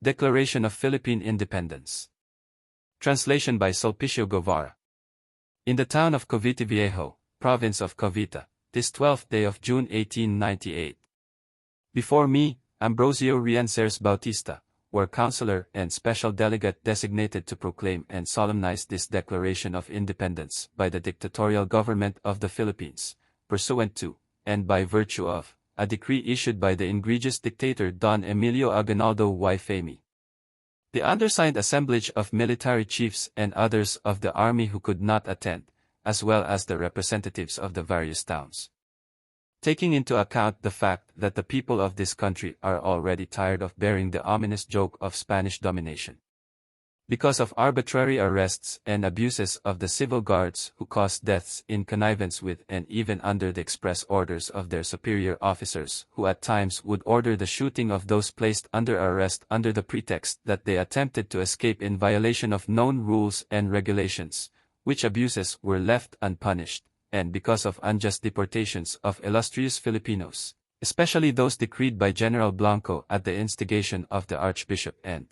Declaration of Philippine Independence. Translation by Sulpicio Guevarra. In the town of Cavite Viejo, province of Cavite, this 12th day of June 1898. Before me, Ambrosio Rienceres Bautista, were Councilor and Special Delegate designated to proclaim and solemnize this Declaration of Independence by the dictatorial government of the Philippines, pursuant to, and by virtue of, a decree issued by the egregious dictator Don Emilio Aguinaldo y Femi. The undersigned assemblage of military chiefs and others of the army who could not attend, as well as the representatives of the various towns. Taking into account the fact that the people of this country are already tired of bearing the ominous joke of Spanish domination. Because of arbitrary arrests and abuses of the civil guards who caused deaths in connivance with and even under the express orders of their superior officers who at times would order the shooting of those placed under arrest under the pretext that they attempted to escape in violation of known rules and regulations, which abuses were left unpunished, and because of unjust deportations of illustrious Filipinos, especially those decreed by General Blanco at the instigation of the Archbishop and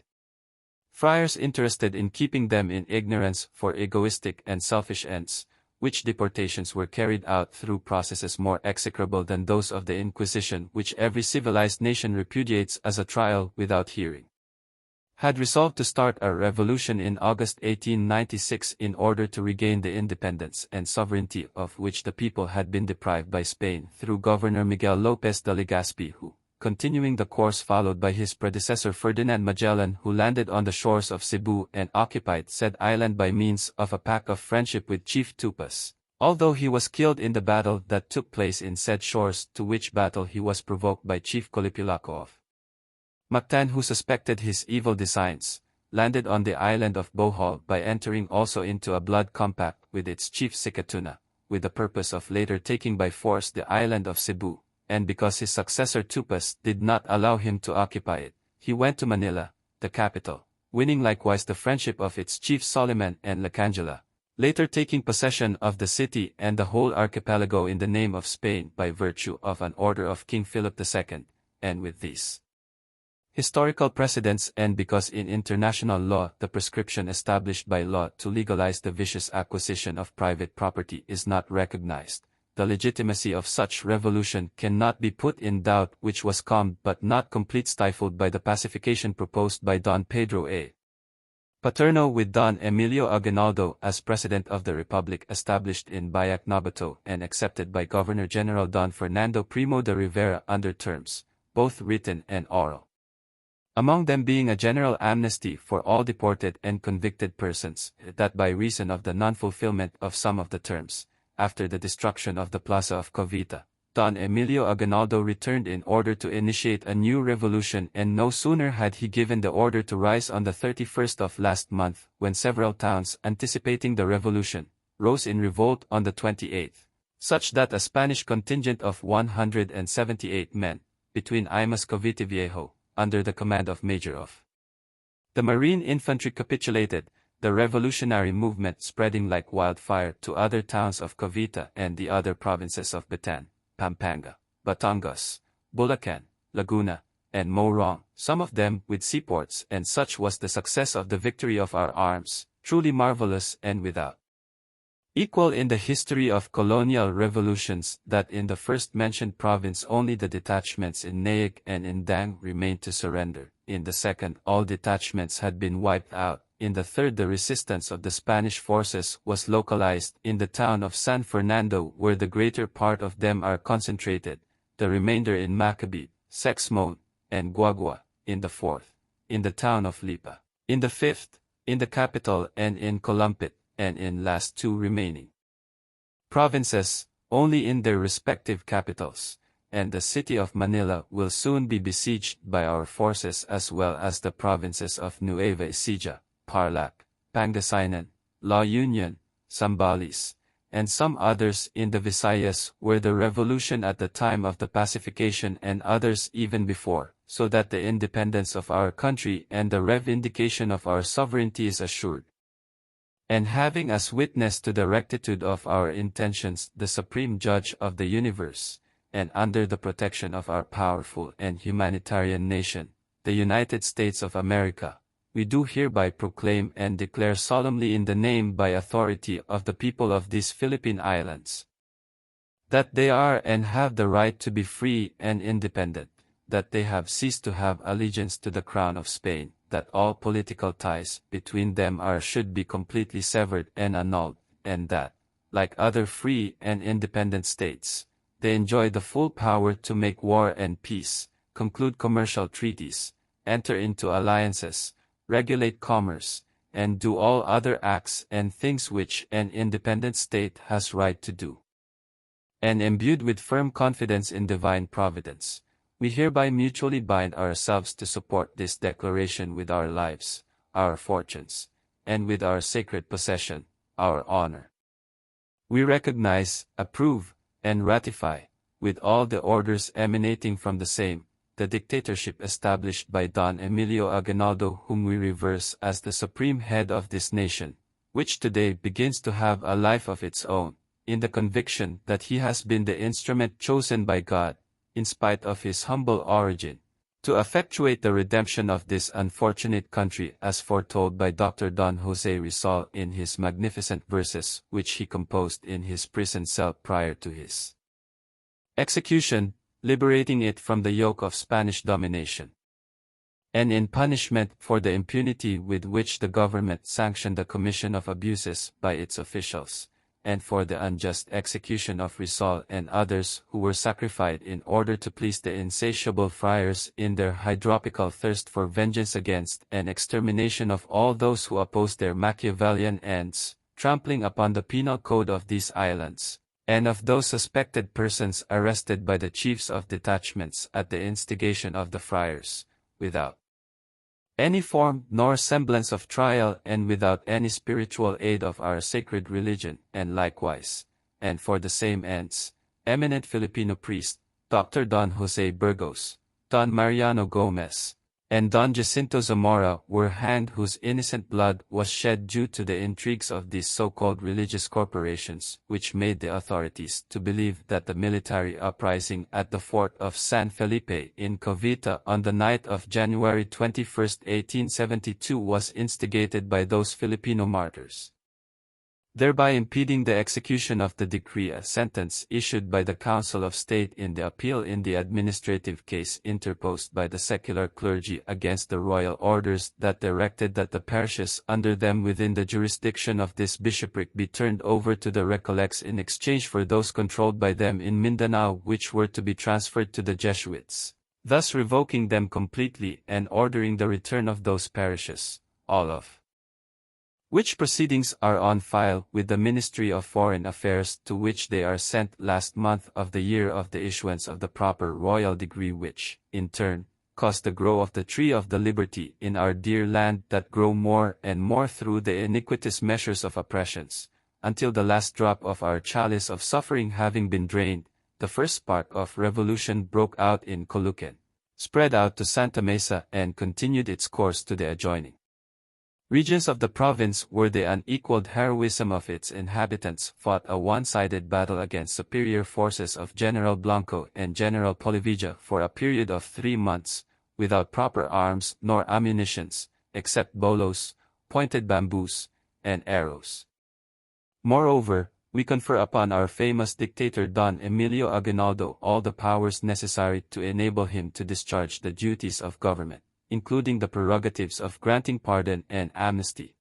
friars interested in keeping them in ignorance for egoistic and selfish ends, which deportations were carried out through processes more execrable than those of the Inquisition which every civilized nation repudiates as a trial without hearing. Had resolved to start a revolution in August 1896 in order to regain the independence and sovereignty of which the people had been deprived by Spain through Governor Miguel López de Legazpi who, continuing the course followed by his predecessor Ferdinand Magellan who landed on the shores of Cebu and occupied said island by means of a pact of friendship with Chief Tupas, although he was killed in the battle that took place in said shores, to which battle he was provoked by Chief Colipulaco of Mactan who suspected his evil designs, landed on the island of Bohol by entering also into a blood compact with its chief Sikatuna, with the purpose of later taking by force the island of Cebu. And because his successor Tupas did not allow him to occupy it, he went to Manila, the capital, winning likewise the friendship of its chiefs Soliman and Lacangela, later taking possession of the city and the whole archipelago in the name of Spain by virtue of an order of King Philip II, and with these historical precedents and because in international law the prescription established by law to legalize the vicious acquisition of private property is not recognized. The legitimacy of such revolution cannot be put in doubt, which was calmed but not complete stifled by the pacification proposed by Don Pedro A. Paterno with Don Emilio Aguinaldo as President of the Republic established in Bayac Nabato and accepted by Governor General Don Fernando Primo de Rivera under terms, both written and oral. Among them being a general amnesty for all deported and convicted persons, that by reason of the non-fulfillment of some of the terms, after the destruction of the Plaza of Cavite, Don Emilio Aguinaldo returned in order to initiate a new revolution, and no sooner had he given the order to rise on the 31st of last month, when several towns anticipating the revolution, rose in revolt on the 28th, such that a Spanish contingent of 178 men, between Imas Cavite Viejo, under the command of Major of the Marine Infantry capitulated, the revolutionary movement spreading like wildfire to other towns of Cavite and the other provinces of Bataan, Pampanga, Batangas, Bulacan, Laguna, and Morong, some of them with seaports, and such was the success of the victory of our arms, truly marvelous and without equal in the history of colonial revolutions, that in the first mentioned province only the detachments in Naig and in Dang remained to surrender, in the second all detachments had been wiped out, in the third the resistance of the Spanish forces was localized in the town of San Fernando where the greater part of them are concentrated, the remainder in Macabebe, Sexmon, and Guagua, in the fourth, in the town of Lipa, in the fifth, in the capital and in Columpit, and in last two remaining provinces, only in their respective capitals, and the city of Manila will soon be besieged by our forces as well as the provinces of Nueva Ecija, Tarlac, Pangasinan, La Union, Zambales, and some others in the Visayas where the revolution at the time of the pacification and others even before, so that the independence of our country and the revindication of our sovereignty is assured. And having as witness to the rectitude of our intentions the Supreme Judge of the universe, and under the protection of our powerful and humanitarian nation, the United States of America, we do hereby proclaim and declare solemnly in the name by authority of the people of these Philippine Islands, that they are and have the right to be free and independent, that they have ceased to have allegiance to the Crown of Spain, that all political ties between them should be completely severed and annulled, and that, like other free and independent states, they enjoy the full power to make war and peace, conclude commercial treaties, enter into alliances, regulate commerce, and do all other acts and things which an independent state has right to do. And imbued with firm confidence in divine providence, we hereby mutually bind ourselves to support this declaration with our lives, our fortunes, and with our sacred possession, our honor. We recognize, approve, and ratify, with all the orders emanating from the same, the dictatorship established by Don Emilio Aguinaldo, whom we reverse as the supreme head of this nation, which today begins to have a life of its own, in the conviction that he has been the instrument chosen by God, in spite of his humble origin, to effectuate the redemption of this unfortunate country as foretold by Dr. Don Jose Rizal in his magnificent verses which he composed in his prison cell prior to his execution, liberating it from the yoke of Spanish domination. And in punishment for the impunity with which the government sanctioned the commission of abuses by its officials, and for the unjust execution of Rizal and others who were sacrificed in order to please the insatiable friars in their hydropical thirst for vengeance against and extermination of all those who opposed their Machiavellian ends, trampling upon the penal code of these islands, and of those suspected persons arrested by the chiefs of detachments at the instigation of the friars, without any form nor semblance of trial and without any spiritual aid of our sacred religion, and likewise, and for the same ends, eminent Filipino priest, Dr. Don Jose Burgos, Don Mariano Gomez, and Don Jacinto Zamora were hanged, whose innocent blood was shed due to the intrigues of these so-called religious corporations, which made the authorities to believe that the military uprising at the fort of San Felipe in Cavite on the night of January 21, 1872 was instigated by those Filipino martyrs, thereby impeding the execution of the decree, a sentence issued by the Council of State in the appeal in the administrative case interposed by the secular clergy against the royal orders that directed that the parishes under them within the jurisdiction of this bishopric be turned over to the Recollects in exchange for those controlled by them in Mindanao, which were to be transferred to the Jesuits, thus revoking them completely and ordering the return of those parishes, all of which proceedings are on file with the Ministry of Foreign Affairs, to which they are sent last month of the year of the issuance of the proper royal decree, which, in turn, caused the growth of the tree of the liberty in our dear land that grow more and more through the iniquitous measures of oppressions, until the last drop of our chalice of suffering having been drained, the first spark of revolution broke out in Colucan, spread out to Santa Mesa and continued its course to the adjoining regions of the province, where the unequaled heroism of its inhabitants fought a one-sided battle against superior forces of General Blanco and General Polavija for a period of 3 months, without proper arms nor ammunitions, except bolos, pointed bamboos, and arrows. Moreover, we confer upon our famous dictator Don Emilio Aguinaldo all the powers necessary to enable him to discharge the duties of government, including the prerogatives of granting pardon and amnesty.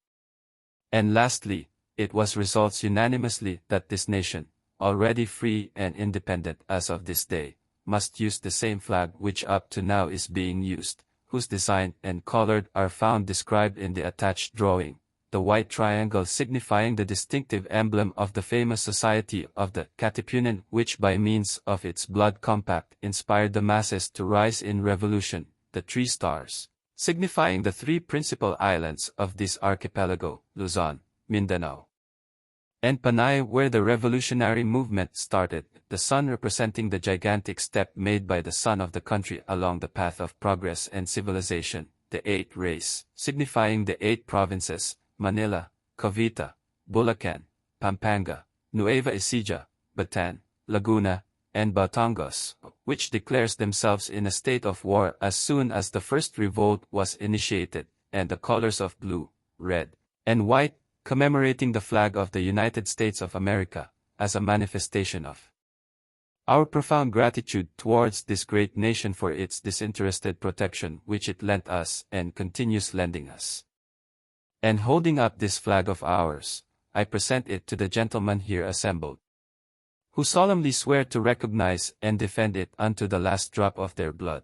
And lastly, it was resolved unanimously that this nation, already free and independent as of this day, must use the same flag which up to now is being used, whose design and color are found described in the attached drawing, the white triangle signifying the distinctive emblem of the famous Society of the Katipunan, which by means of its blood compact inspired the masses to rise in revolution, the 3 stars, signifying the 3 principal islands of this archipelago, Luzon, Mindanao, and Panay, where the revolutionary movement started, the sun representing the gigantic step made by the son of the country along the path of progress and civilization, the 8 rays, signifying the 8 provinces, Manila, Cavite, Bulacan, Pampanga, Nueva Ecija, Batan, Laguna, and Batangos, which declares themselves in a state of war as soon as the first revolt was initiated, and the colors of blue, red, and white, commemorating the flag of the United States of America, as a manifestation of our profound gratitude towards this great nation for its disinterested protection which it lent us and continues lending us. And holding up this flag of ours, I present it to the gentlemen here assembled, who solemnly swear to recognize and defend it unto the last drop of their blood.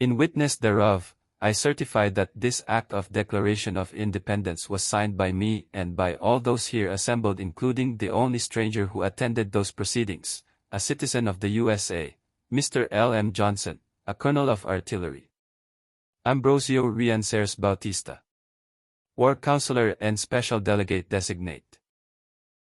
In witness thereof, I certify that this act of declaration of independence was signed by me and by all those here assembled, including the only stranger who attended those proceedings, a citizen of the USA, Mr. L. M. Johnson, a colonel of artillery. Ambrosio Rianceres Bautista, War Counselor and Special Delegate Designate.